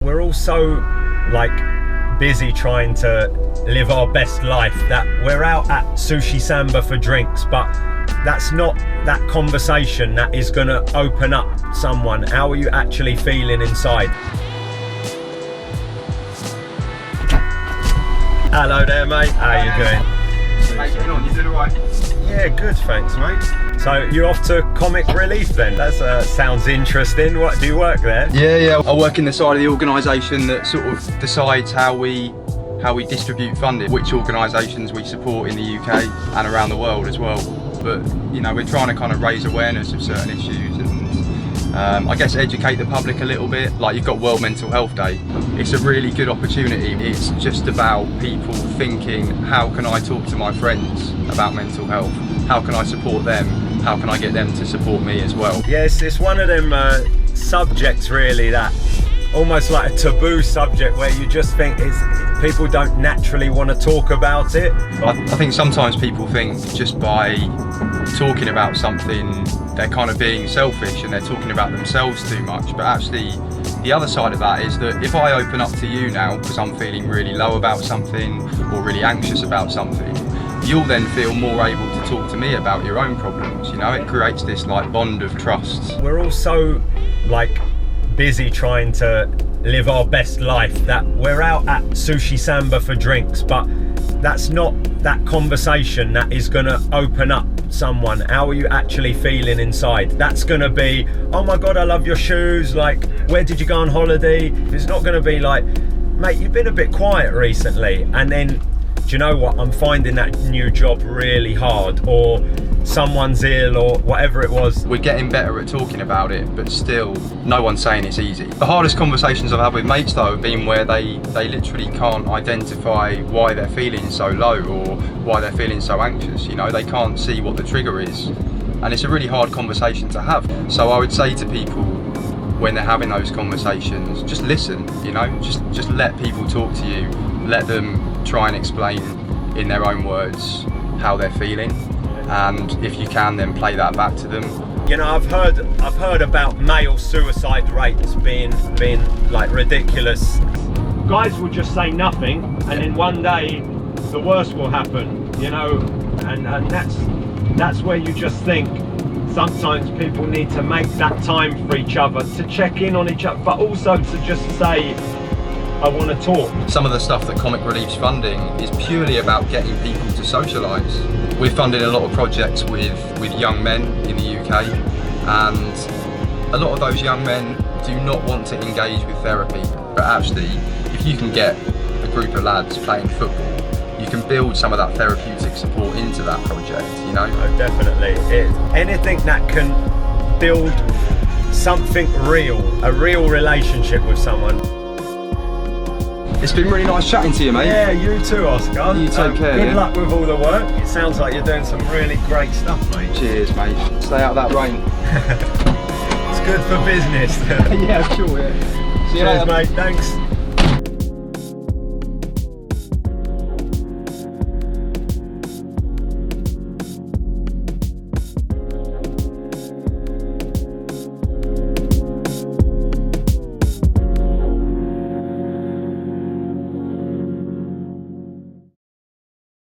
we're all so like busy trying to live our best life that we're out at Sushi Samba for drinks, but that's not that conversation that is going to open up someone. How are you actually feeling inside? Hello there, mate. How you doing? Mate, getting on? You doing alright? Yeah, good, thanks, mate. So you're off to Comic Relief then? That sounds interesting. What, do you work there? Yeah. I work in the side of the organisation that sort of decides how we distribute funding, which organisations we support in the UK and around the world as well. But you know, we're trying to kind of raise awareness of certain issues and I guess educate the public a little bit. Like, you've got World Mental Health Day. It's a really good opportunity. It's just about people thinking, how can I talk to my friends about mental health? How can I support them? How can I get them to support me as well? Yes, it's one of them subjects really that almost like a taboo subject where you just think people don't naturally want to talk about it. I think sometimes people think just by talking about something they're kind of being selfish and they're talking about themselves too much, but actually the other side of that is that if I open up to you now because I'm feeling really low about something or really anxious about something, you'll then feel more able to talk to me about your own problems. You know, it creates this like bond of trust. We're all so like busy trying to live our best life that we're out at Sushi Samba for drinks, but that's not that conversation that is going to open up someone. How are you actually feeling inside? That's going to be, oh my god, I love your shoes, like, where did you go on holiday? It's not going to be like, mate, you've been a bit quiet recently, and then, do you know what, I'm finding that new job really hard, or someone's ill, or whatever it was. We're getting better at talking about it, but still no one's saying it's easy. The hardest conversations I've had with mates though have been where they literally can't identify why they're feeling so low or why they're feeling so anxious. You know, they can't see what the trigger is, and it's a really hard conversation to have. So I would say to people when they're having those conversations, just listen. You know, just let people talk to you, let them try and explain in their own words how they're feeling, and if you can, then play that back to them. You know, I've heard about male suicide rates being like ridiculous. Guys will just say nothing, and then one day the worst will happen. You know, and that's where you just think sometimes people need to make that time for each other, to check in on each other, but also to just say, I want to talk. Some of the stuff that Comic Relief's funding is purely about getting people to socialise. We're funding a lot of projects with young men in the UK, and a lot of those young men do not want to engage with therapy. But actually, if you can get a group of lads playing football, you can build some of that therapeutic support into that project, you know? Oh, definitely. Anything that can build something real, a real relationship with someone. It's been really nice chatting to you, mate. Yeah, you too, Oscar. You take care. Good luck with all the work. It sounds like you're doing some really great stuff, mate. Cheers, mate. Stay out of that rain. It's good for business. Yeah, sure, yeah. See you later, mate. Thanks.